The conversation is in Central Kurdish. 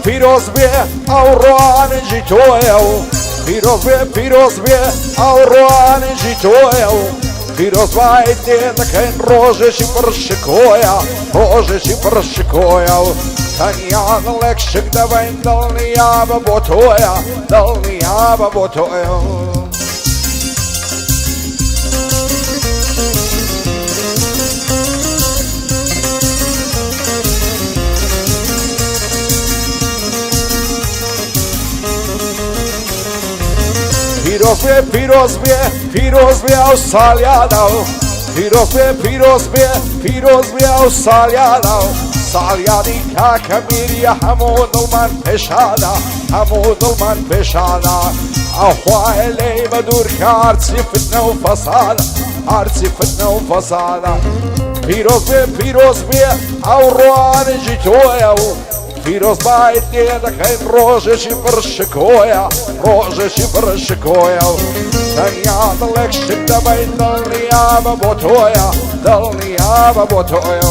پیروز بێ ئەوڕوانجی تۆیە و پیروز بێ ئەوڕوانجی تۆیە و پیروز باید دێ دەکەین ڕۆژێکی پڕشکۆیە ڕۆژێکی پڕشکۆیە و تەنیا دڵێک شک دەبین دڵنیابە بۆ تۆیە دڵنیابە بۆ تۆیە پیروز بێ ئەو ساڵیادا و پیروز بێ ئەو ساڵیادا و ساڵیادی کاکە میریە هەموو دڵمان پێشادا هەموو دڵمان پێشادا ئەوخوایە لێی بە دوورکە هەرچی فتنە و فەسادە هەرچی فتنە و فەسادە پیروز بێ ئەو ڕوانجی تۆیە و پیروز باید دێ دەکەین ڕۆژێکی پڕشکۆیە ڕۆژێکی پڕشکۆیە و تەنیا دڵێک شت دەبین دڵنیابە بۆ تۆیە دڵنیابە بۆ تۆیە